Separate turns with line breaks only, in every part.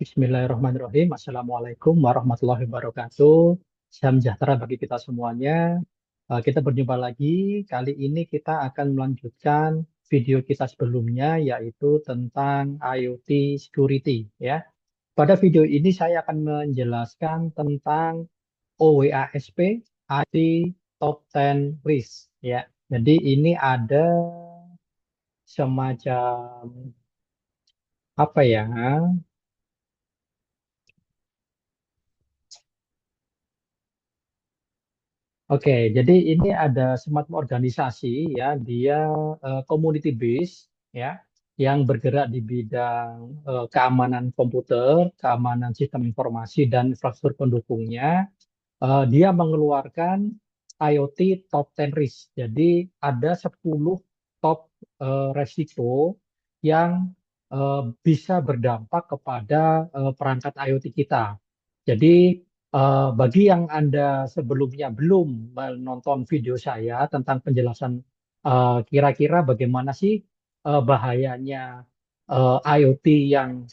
Bismillahirrahmanirrahim. Assalamualaikum warahmatullahi wabarakatuh. Salam sejahtera bagi kita semuanya. Kita berjumpa lagi. Kali ini kita akan melanjutkan video kita sebelumnya, yaitu tentang IoT security. Ya. Pada video ini saya akan menjelaskan tentang OWASP, IoT Top 10 Risk. Ya. Jadi ini ada semacam apa ya? Oke, jadi ini ada semacam organisasi ya, dia community base ya, yang bergerak di bidang keamanan komputer, keamanan sistem informasi dan infrastruktur pendukungnya. Dia mengeluarkan IoT Top 10 Risk. Jadi ada 10 top resiko yang bisa berdampak kepada perangkat IoT kita. Jadi bagi yang Anda sebelumnya belum menonton video saya tentang penjelasan kira-kira bagaimana sih bahayanya IoT yang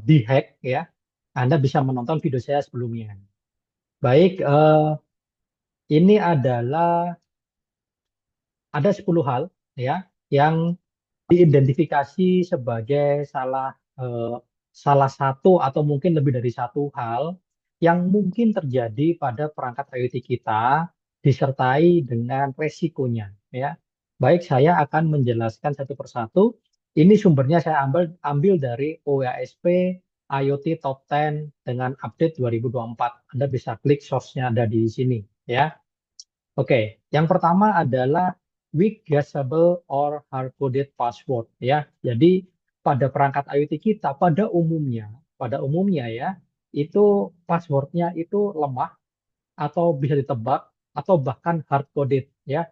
dihack ya, Anda bisa menonton video saya sebelumnya. Baik, ini adalah ada 10 hal ya yang diidentifikasi sebagai eh, salah satu atau mungkin lebih dari satu hal yang mungkin terjadi pada perangkat IoT kita disertai dengan resikonya ya. Baik, saya akan menjelaskan satu persatu. Ini sumbernya saya ambil dari OWASP IoT Top 10 dengan update 2024. Anda bisa klik source-nya ada di sini ya. Oke, yang pertama adalah weak guessable or hard-coded password ya. Jadi pada perangkat IoT kita pada umumnya ya, itu passwordnya itu lemah atau bisa ditebak atau bahkan hard-coded ya.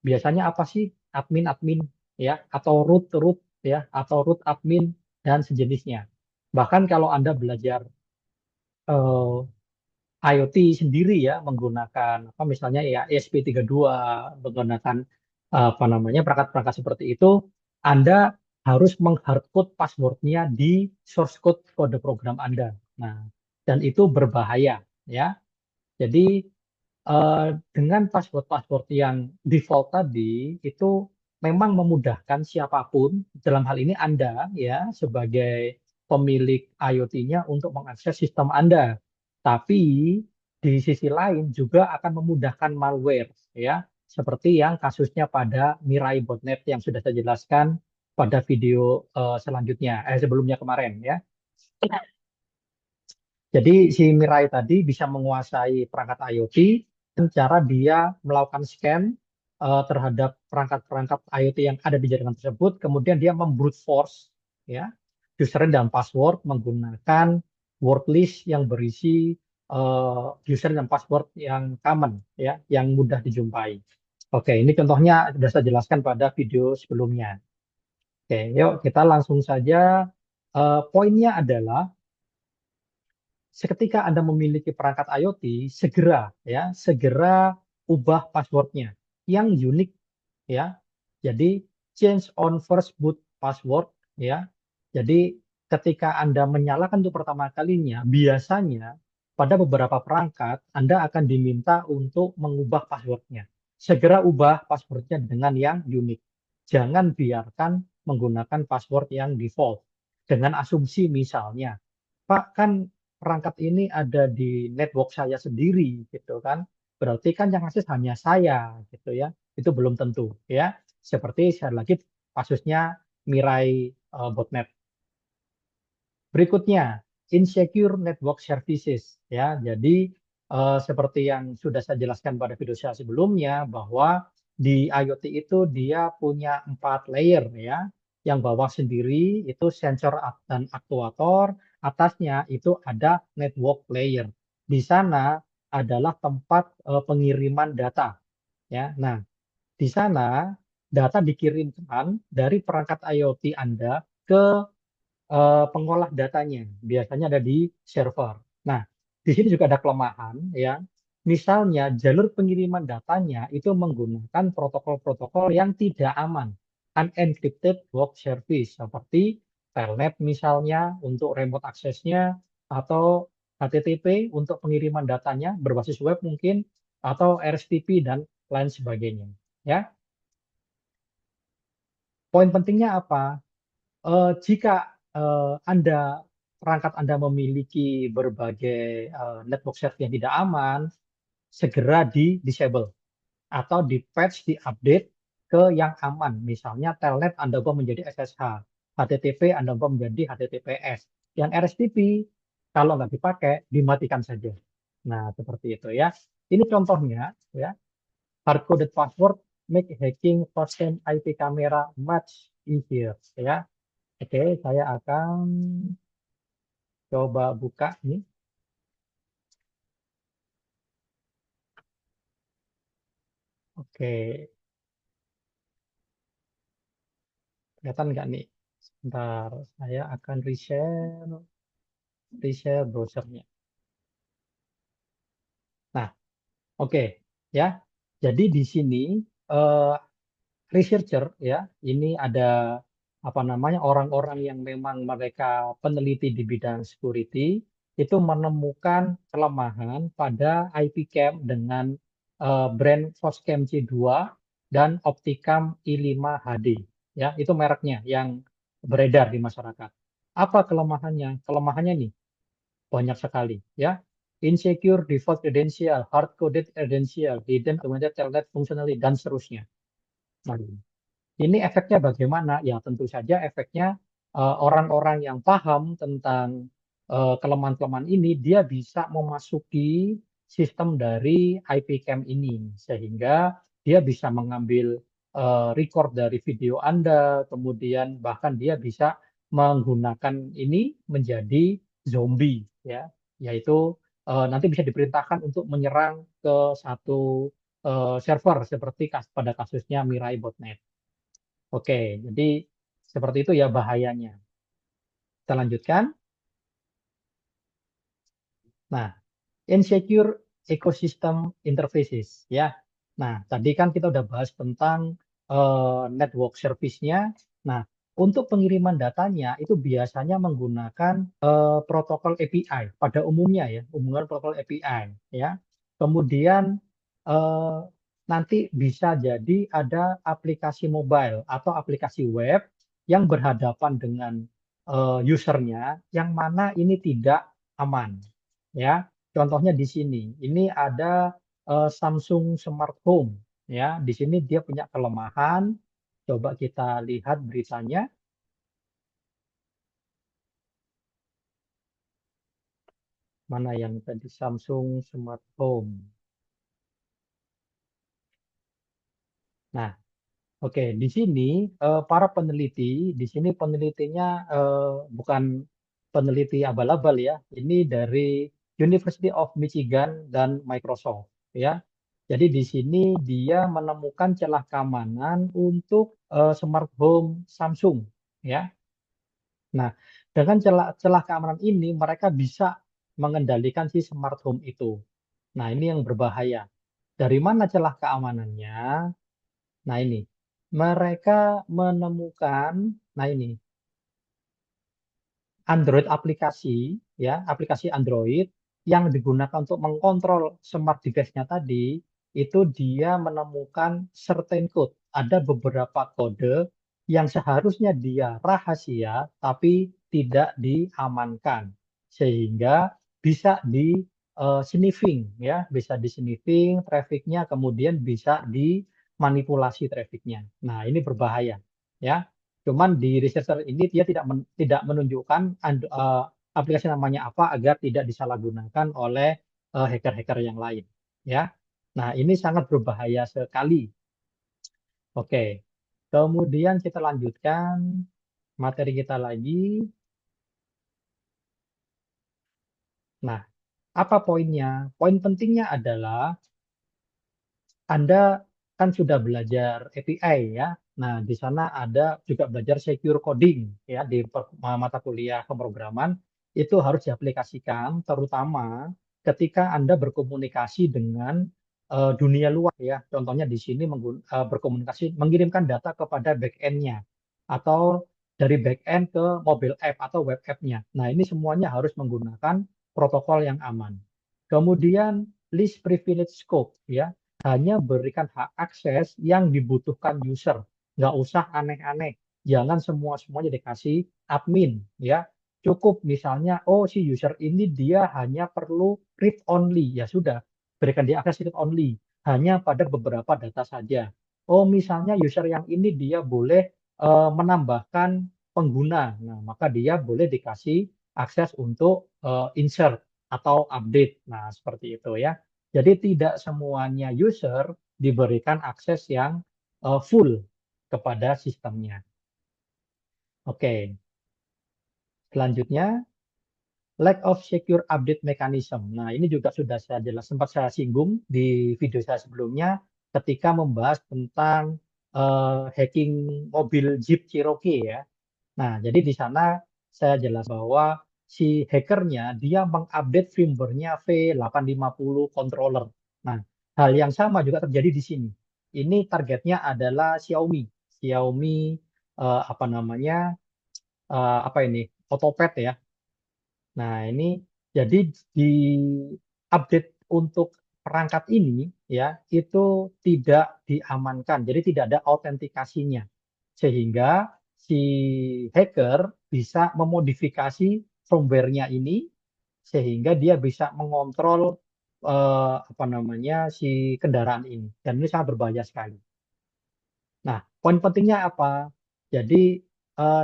Biasanya apa sih admin-admin ya atau root-root ya atau root admin dan sejenisnya. Bahkan kalau Anda belajar eh, IoT sendiri ya menggunakan apa misalnya ya ESP32 menggunakan apa namanya perangkat-perangkat seperti itu, Anda harus menghardcode passwordnya di source code kode program Anda. Nah, dan itu berbahaya ya. Jadi dengan password-password yang default tadi itu memang memudahkan siapapun dalam hal ini Anda ya sebagai pemilik IoT-nya untuk mengakses sistem Anda. Tapi di sisi lain juga akan memudahkan malware ya seperti yang kasusnya pada Mirai botnet yang sudah saya jelaskan pada video selanjutnya sebelumnya kemarin ya. Jadi si Mirai tadi bisa menguasai perangkat IoT dan cara dia melakukan scan terhadap perangkat-perangkat IoT yang ada di jaringan tersebut, kemudian dia membrute force ya username dan password menggunakan word list yang berisi username dan password yang common ya, yang mudah dijumpai. Oke, ini contohnya sudah saya jelaskan pada video sebelumnya. Oke, yuk kita langsung saja. Poinnya adalah seketika Anda memiliki perangkat IoT, segera ubah passwordnya yang unik ya. Jadi change on first boot password ya. Jadi ketika Anda menyalakan untuk pertama kalinya, biasanya pada beberapa perangkat Anda akan diminta untuk mengubah passwordnya. Segera ubah passwordnya dengan yang unik. Jangan biarkan menggunakan password yang default. Dengan asumsi misalnya, Pak, kan perangkat ini ada di network saya sendiri gitu kan. Berarti kan yang akses hanya saya gitu ya. Itu belum tentu ya. Seperti sekali lagi kasusnya Mirai botnet. Berikutnya, insecure network services ya. Jadi seperti yang sudah saya jelaskan pada video saya sebelumnya bahwa di IoT itu dia punya 4 layer ya. Yang bawah sendiri itu sensor dan aktuator, atasnya itu ada network layer. Di sana adalah tempat pengiriman data ya. Nah, di sana data dikirimkan dari perangkat IoT Anda ke pengolah datanya. Biasanya ada di server. Nah, di sini juga ada kelemahan ya. Misalnya jalur pengiriman datanya itu menggunakan protokol-protokol yang tidak aman, unencrypted web service seperti telnet misalnya untuk remote aksesnya, atau HTTP untuk pengiriman datanya berbasis web mungkin, atau RSTP dan lain sebagainya. Ya, poin pentingnya apa? Jika perangkat Anda memiliki berbagai network service yang tidak aman, segera di disable atau di patch, di update ke yang aman. Misalnya telnet Anda ubah menjadi SSH, HTTP Anda ubah menjadi HTTPS. Yang RSTP kalau nggak dipakai dimatikan saja. Nah, seperti itu ya. Ini contohnya ya. Hard-coded password make hacking person IP camera much easier ya. Oke, saya akan coba buka nih. Oke, kelihatan nggak nih? Sebentar, saya akan reshare browsernya. Nah, oke ya. Jadi di sini eh, researcher ya, ini ada apa namanya orang-orang yang memang mereka peneliti di bidang security itu menemukan kelemahan pada IP cam dengan brand Foscam C2 dan Opticam i5 HD. Ya, itu mereknya yang beredar di masyarakat. Apa kelemahannya? Kelemahannya nih banyak sekali ya. Insecure default credential, hard-coded credential, hidden augmented telnet functionality, dan seterusnya. Nah, ini efeknya bagaimana? Ya, tentu saja efeknya orang-orang yang paham tentang kelemahan-kelemahan ini, dia bisa memasuki sistem dari IP cam ini, sehingga dia bisa mengambil record dari video Anda, kemudian bahkan dia bisa menggunakan ini menjadi zombie, ya, yaitu nanti bisa diperintahkan untuk menyerang ke satu server seperti pada kasusnya Mirai botnet. Oke, jadi seperti itu ya bahayanya. Kita lanjutkan. Nah, insecure ecosystem interfaces ya. Nah, tadi kan kita udah bahas tentang network service-nya. Nah, untuk pengiriman datanya itu biasanya menggunakan protokol API pada umumnya ya, umumnya protokol API ya. Kemudian eh, nanti bisa jadi ada aplikasi mobile atau aplikasi web yang berhadapan dengan usernya, yang mana ini tidak aman ya. Contohnya di sini, ini ada Samsung Smart Home ya. Di sini dia punya kelemahan. Coba kita lihat beritanya. Mana yang tadi Samsung Smart Home. Nah, oke, di sini para peneliti, di sini penelitinya bukan peneliti abal-abal ya. Ini dari University of Michigan dan Microsoft ya. Jadi di sini dia menemukan celah keamanan untuk smart home Samsung ya. Nah, dengan celah keamanan ini mereka bisa mengendalikan si smart home itu. Nah, ini yang berbahaya. Dari mana celah keamanannya? Nah, ini mereka menemukan, nah ini Android aplikasi, ya, aplikasi Android yang digunakan untuk mengkontrol smart device-nya tadi, itu dia menemukan certain code. Ada beberapa kode yang seharusnya dia rahasia, tapi tidak diamankan. Sehingga bisa di sniffing, ya, bisa di sniffing trafficnya, kemudian bisa dimanipulasi trafficnya. Nah, ini berbahaya, ya. Cuman di researcher ini dia tidak menunjukkan aplikasi namanya apa agar tidak disalahgunakan oleh hacker-hacker yang lain. Ya, nah ini sangat berbahaya sekali. Oke, kemudian kita lanjutkan materi kita lagi. Nah, apa poinnya? Poin pentingnya adalah Anda kan sudah belajar API ya. Nah, di sana ada juga belajar secure coding ya di mata kuliah pemrograman itu harus diaplikasikan terutama ketika Anda berkomunikasi dengan dunia luar ya. Contohnya di sini berkomunikasi mengirimkan data kepada back-end-nya atau dari back-end ke mobile app atau web app-nya. Nah, ini semuanya harus menggunakan protokol yang aman. Kemudian least privilege scope, ya, hanya berikan hak akses yang dibutuhkan user. Nggak usah aneh-aneh. Jangan semuanya dikasih admin, ya. Cukup misalnya, oh si user ini dia hanya perlu read only, ya sudah, berikan dia akses read only, hanya pada beberapa data saja. Oh misalnya user yang ini dia boleh menambahkan pengguna. Nah, maka dia boleh dikasih akses untuk insert atau update. Nah, seperti itu ya. Jadi tidak semuanya user diberikan akses yang full kepada sistemnya. Oke, selanjutnya lack of secure update mechanism. Nah, ini juga sudah saya jelas sempat saya singgung di video saya sebelumnya ketika membahas tentang hacking mobil Jeep Cherokee ya. Nah, jadi di sana saya jelas bahwa si hackernya dia mengupdate firmware-nya V850 controller. Nah, hal yang sama juga terjadi di sini. Ini targetnya adalah Xiaomi. Xiaomi apa namanya? Apa ini? Otopet ya. Nah, ini jadi di update untuk perangkat ini ya itu tidak diamankan. Jadi tidak ada autentikasinya. Sehingga si hacker bisa memodifikasi firmware-nya ini sehingga dia bisa mengontrol apa namanya si kendaraan ini. Dan ini sangat berbahaya sekali. Nah, poin pentingnya apa? Jadi,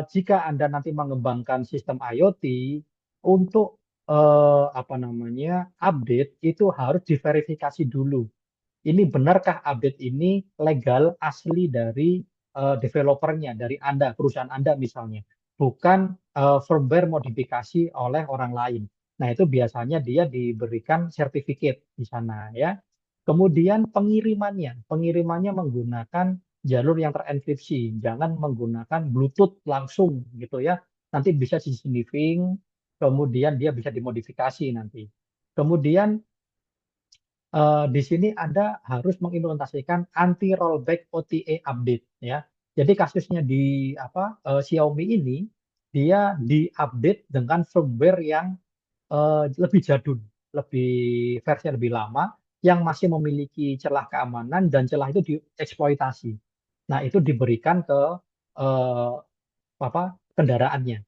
jika Anda nanti mengembangkan sistem IoT untuk apa namanya update itu harus diverifikasi dulu. Ini benarkah update ini legal asli dari developernya, dari Anda, perusahaan Anda misalnya, bukan firmware modifikasi oleh orang lain. Nah, itu biasanya dia diberikan sertifikat di sana ya. Kemudian pengirimannya menggunakan jalur yang terenkripsi, jangan menggunakan Bluetooth langsung gitu ya. Nanti bisa sniffing, kemudian dia bisa dimodifikasi nanti. Kemudian di sini Anda harus mengimplementasikan anti rollback OTA update ya. Jadi kasusnya di apa Xiaomi ini dia diupdate dengan firmware yang lebih jadul, lebih versi yang lebih lama yang masih memiliki celah keamanan dan celah itu dieksploitasi. Nah, itu diberikan ke eh, apa kendaraannya.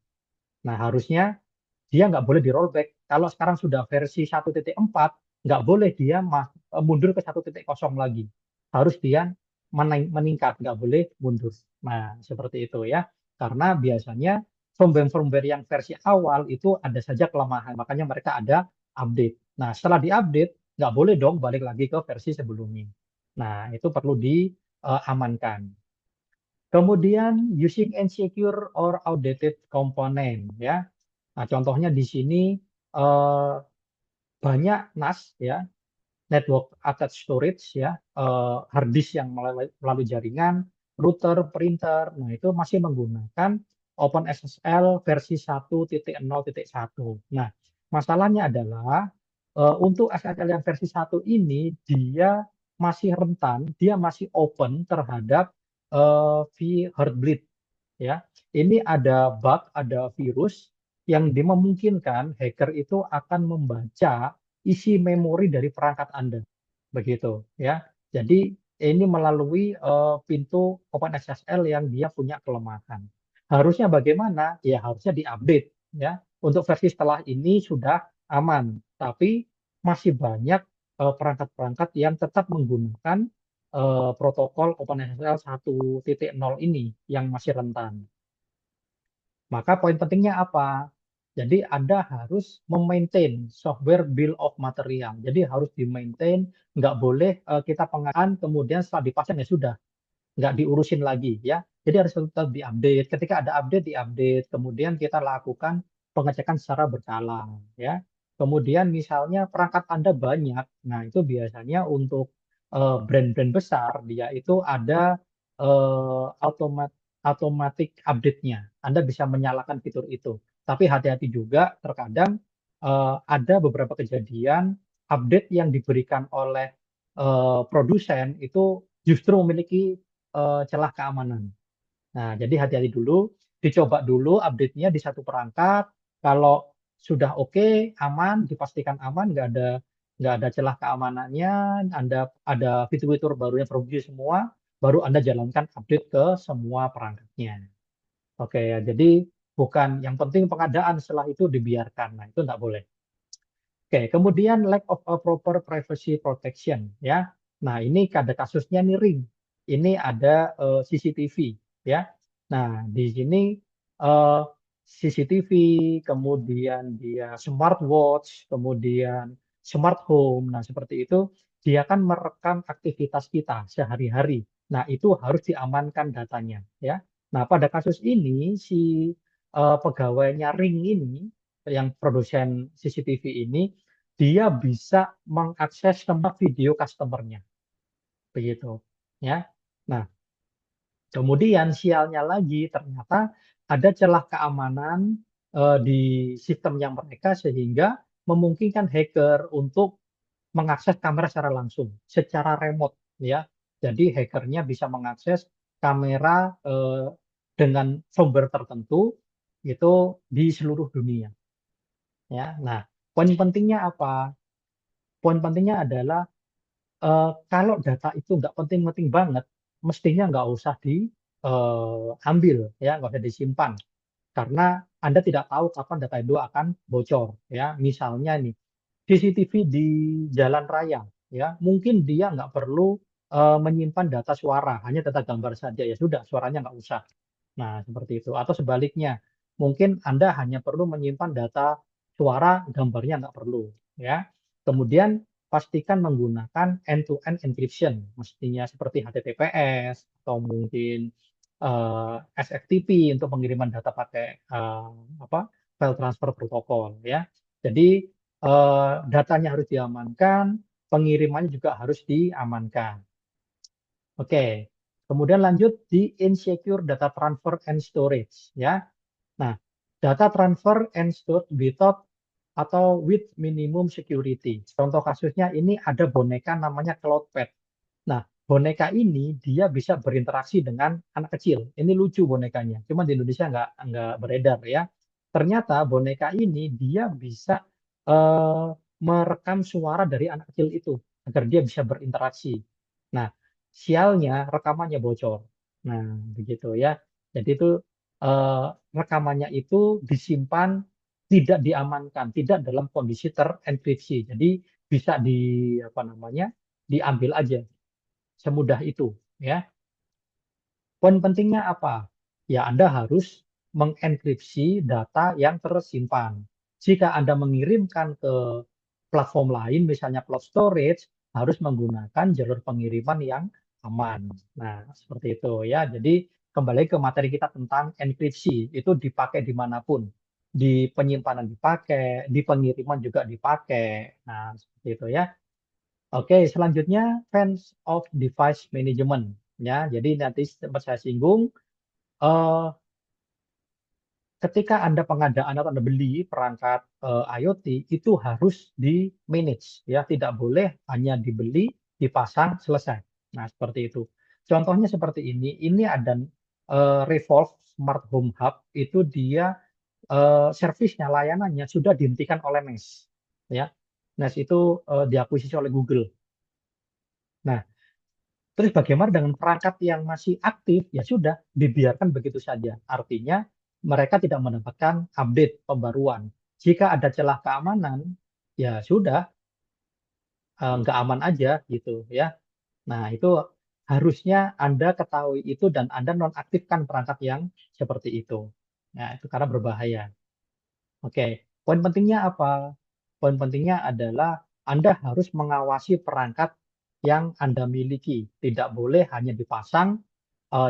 Nah, harusnya dia nggak boleh di rollback. Kalau sekarang sudah versi 1.4, nggak boleh dia mundur ke 1.0 lagi. Harus dia meningkat, nggak boleh mundur. Nah, seperti itu ya. Karena biasanya firmware-firmware yang versi awal itu ada saja kelemahan. Makanya mereka ada update. Nah, setelah diupdate, nggak boleh dong balik lagi ke versi sebelumnya. Nah, itu perlu diamankan. Kemudian using insecure or outdated component ya. Nah, contohnya di sini eh, banyak NAS ya, network attached storage ya, hard disk yang melalui jaringan, router, printer. Nah, itu masih menggunakan OpenSSL versi 1.0.1. Nah, masalahnya adalah untuk SSL yang versi 1 ini dia masih rentan, dia masih open terhadap Heartbleed ya. Ini ada bug, ada virus yang memungkinkan hacker itu akan membaca isi memori dari perangkat Anda. Begitu ya. Jadi ini melalui pintu OpenSSL yang dia punya kelemahan. Harusnya bagaimana? Ya harusnya diupdate ya. Untuk versi setelah ini sudah aman, tapi masih banyak perangkat-perangkat yang tetap menggunakan protokol OpenSSL 1.0 ini yang masih rentan. Maka poin pentingnya apa? Jadi Anda harus memaintain software bill of material. Jadi harus di-maintain, nggak boleh kita pengadaan kemudian setelah dipasang ya sudah, nggak diurusin lagi ya. Jadi harus tetap diupdate. Ketika ada update, diupdate. Kemudian kita lakukan pengecekan secara berkala ya. Kemudian misalnya perangkat Anda banyak, nah itu biasanya untuk brand-brand besar dia itu ada automatic update-nya. Anda bisa menyalakan fitur itu. Tapi hati-hati juga terkadang ada beberapa kejadian update yang diberikan oleh produsen itu justru memiliki celah keamanan. Nah, jadi hati-hati dulu. dicoba dulu update-nya di satu perangkat. Kalau sudah oke, aman, dipastikan aman, nggak ada celah keamanannya, Anda ada fitur-fitur barunya produksi semua, baru Anda jalankan update ke semua perangkatnya. Oke ya, jadi bukan yang penting pengadaan setelah itu dibiarkan. Nah, itu nggak boleh. Oke, kemudian lack of a proper privacy protection ya. Nah, ini ada kasusnya nih Ring. Ini ada CCTV ya. Nah, di sini eh, CCTV, kemudian dia smartwatch, kemudian smart home. Nah, seperti itu dia kan merekam aktivitas kita sehari-hari. Nah, itu harus diamankan datanya ya. Nah, pada kasus ini si pegawainya Ring ini yang produsen CCTV ini dia bisa mengakses semua video customernya begitu ya. Nah, kemudian sialnya lagi ternyata ada celah keamanan di sistemnya mereka sehingga memungkinkan hacker untuk mengakses kamera secara langsung, secara remote ya. Jadi hackernya bisa mengakses kamera dengan sumber tertentu itu di seluruh dunia ya. Nah, poin pentingnya apa? Poin pentingnya adalah kalau data itu nggak penting-penting banget, mestinya nggak usah diambil ya, nggak usah disimpan karena Anda tidak tahu kapan data itu akan bocor ya. Misalnya nih CCTV di jalan raya ya, mungkin dia nggak perlu menyimpan data suara, hanya data gambar saja ya sudah, suaranya nggak usah. Nah, seperti itu. Atau sebaliknya, mungkin Anda hanya perlu menyimpan data suara, gambarnya nggak perlu. Ya. Kemudian pastikan menggunakan end-to-end encryption, mestinya seperti HTTPS atau mungkin SFTP untuk pengiriman data pakai apa file transfer protokol. Ya. Jadi datanya harus diamankan, pengirimannya juga harus diamankan. Oke, kemudian lanjut di insecure data transfer and storage ya. Nah, data transfer and stored without atau with minimum security. Contoh kasusnya ini ada boneka namanya CloudPet. Nah, boneka ini dia bisa berinteraksi dengan anak kecil. Ini lucu bonekanya, cuma di Indonesia nggak beredar ya. Ternyata boneka ini dia bisa eh, merekam suara dari anak kecil itu agar dia bisa berinteraksi. Nah, sialnya rekamannya bocor. Nah, begitu ya. Jadi itu eh, rekamannya itu disimpan tidak diamankan, tidak dalam kondisi terenkripsi. Jadi bisa apa namanya diambil aja semudah itu ya. Poin pentingnya apa? Ya Anda harus mengenkripsi data yang tersimpan. Jika Anda mengirimkan ke platform lain, misalnya cloud storage, harus menggunakan jalur pengiriman yang aman. Nah, seperti itu ya. Jadi kembali ke materi kita tentang enkripsi, itu dipakai dimanapun. Di penyimpanan dipakai, di pengiriman juga dipakai. Nah, seperti itu ya. Oke, selanjutnya Fence of Device Management. Ya, jadi nanti sempat saya singgung, eh, ketika Anda pengadaan atau Anda beli perangkat IoT itu harus di manage, ya, tidak boleh hanya dibeli, dipasang, selesai. Nah, seperti itu. Contohnya seperti ini ada Revolve Smart Home Hub itu dia servisnya, layanannya sudah dihentikan oleh Nest, ya. Nest itu diakuisisi oleh Google. Nah, terus bagaimana dengan perangkat yang masih aktif? Ya sudah, dibiarkan begitu saja. Artinya mereka tidak mendapatkan update pembaruan. Jika ada celah keamanan, ya sudah, nggak aman aja gitu ya. Nah, itu harusnya Anda ketahui itu dan Anda nonaktifkan perangkat yang seperti itu. Nah, itu karena berbahaya. Oke, poin pentingnya apa? Poin pentingnya adalah Anda harus mengawasi perangkat yang Anda miliki. Tidak boleh hanya dipasang,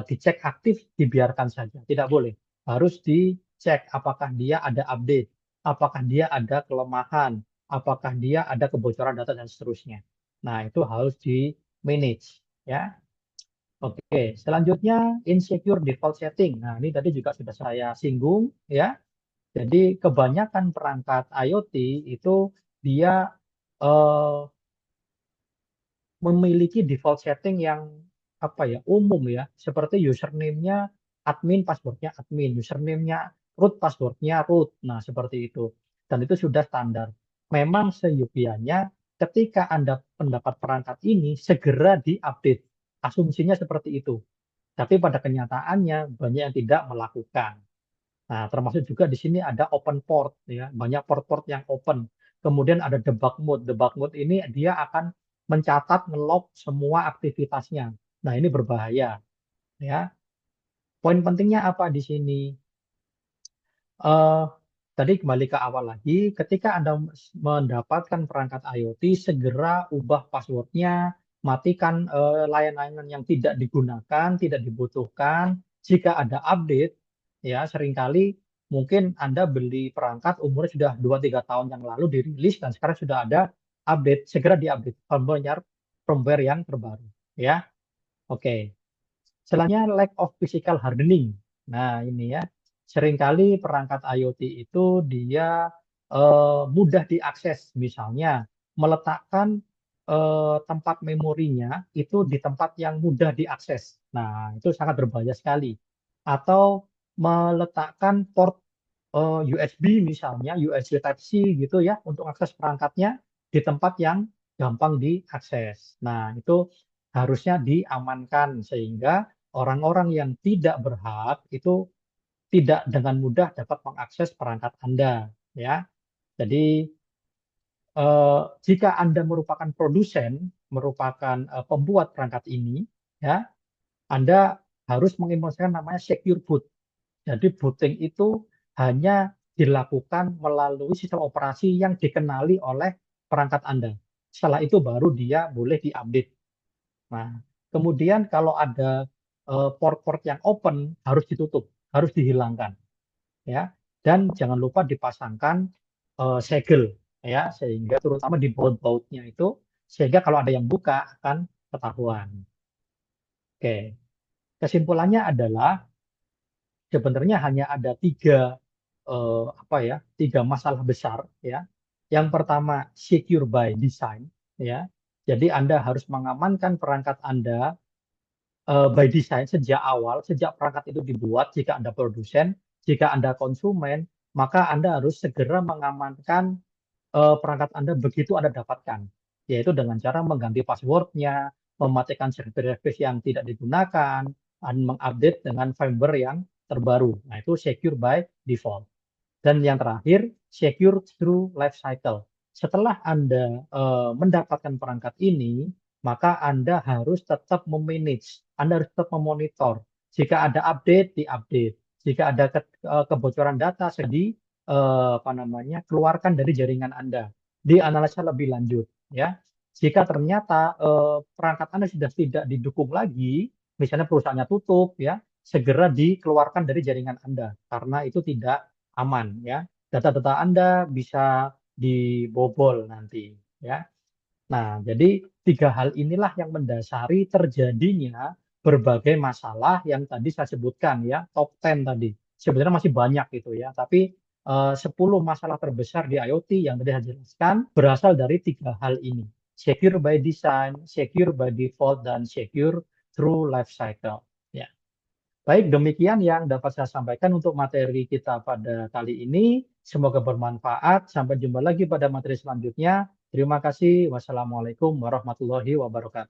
dicek aktif, dibiarkan saja. Tidak boleh. Harus dicek apakah dia ada update, apakah dia ada kelemahan, apakah dia ada kebocoran data dan seterusnya. Nah, itu harus di manage ya. Oke, selanjutnya insecure default setting. Nah, ini tadi juga sudah saya singgung ya. Jadi kebanyakan perangkat IoT itu dia eh, memiliki default setting yang apa ya umum ya, seperti username-nya admin passwordnya admin, username-nya root passwordnya root. Nah, seperti itu. Dan itu sudah standar. Memang seyogianya ketika Anda mendapat perangkat ini segera diupdate. Asumsinya seperti itu. Tapi pada kenyataannya banyak yang tidak melakukan. Nah, termasuk juga di sini ada open port ya, banyak port-port yang open. Kemudian ada debug mode. Debug mode ini dia akan mencatat ngelog semua aktivitasnya. Nah, ini berbahaya ya. Poin pentingnya apa di sini? eh Tadi kembali ke awal lagi, ketika Anda mendapatkan perangkat IoT, segera ubah passwordnya, matikan layanan yang tidak digunakan, tidak dibutuhkan. Jika ada update, ya seringkali mungkin Anda beli perangkat umurnya sudah 2-3 tahun yang lalu dirilis dan sekarang sudah ada update, segera diupdate firmware yang terbaru. Ya, oke. Selanjutnya lack of physical hardening. Nah, ini ya. Seringkali perangkat IoT itu dia mudah diakses. Misalnya, meletakkan tempat memorinya itu di tempat yang mudah diakses. Nah, itu sangat berbahaya sekali. Atau meletakkan port USB misalnya, USB Type-C gitu ya, untuk akses perangkatnya di tempat yang gampang diakses. Nah, itu harusnya diamankan sehingga orang-orang yang tidak berhak itu tidak dengan mudah dapat mengakses perangkat Anda, ya. Jadi jika Anda merupakan produsen, merupakan pembuat perangkat ini, ya, Anda harus mengimplementasikan namanya secure boot. Jadi booting itu hanya dilakukan melalui sistem operasi yang dikenali oleh perangkat Anda. Setelah itu baru dia boleh diupdate. Nah, kemudian kalau ada port-port yang open harus ditutup, harus dihilangkan, ya. Dan jangan lupa dipasangkan segel, ya, sehingga terutama di baut-bautnya itu, sehingga kalau ada yang buka akan ketahuan. Oke, kesimpulannya adalah sebenarnya hanya ada tiga masalah besar, ya. Yang pertama secure by design, ya. Jadi Anda harus mengamankan perangkat Anda by design sejak awal, sejak perangkat itu dibuat. Jika Anda produsen, jika Anda konsumen, maka Anda harus segera mengamankan perangkat Anda begitu Anda dapatkan, yaitu dengan cara mengganti passwordnya, mematikan service yang tidak digunakan, dan mengupdate dengan firmware yang terbaru. Nah, itu secure by default. Dan yang terakhir, secure through life cycle. Setelah Anda mendapatkan perangkat ini, maka Anda harus tetap memanage, Anda harus tetap memonitor. Jika ada update, diupdate. Jika ada kebocoran data, keluarkan dari jaringan Anda, dianalisa lebih lanjut, ya. Jika ternyata perangkat Anda sudah tidak didukung lagi, misalnya perusahaannya tutup, ya, segera dikeluarkan dari jaringan Anda karena itu tidak aman, ya. Data-data Anda bisa dibobol nanti, ya. Nah, jadi tiga hal inilah yang mendasari terjadinya berbagai masalah yang tadi saya sebutkan, ya, top 10 tadi. Sebenarnya masih banyak gitu ya, tapi 10 masalah terbesar di IoT yang tadi saya jelaskan berasal dari tiga hal ini. Secure by design, secure by default, dan secure through life cycle. Ya. Baik, demikian yang dapat saya sampaikan untuk materi kita pada kali ini. Semoga bermanfaat. Sampai jumpa lagi pada materi selanjutnya. Terima kasih. Wassalamualaikum warahmatullahi wabarakatuh.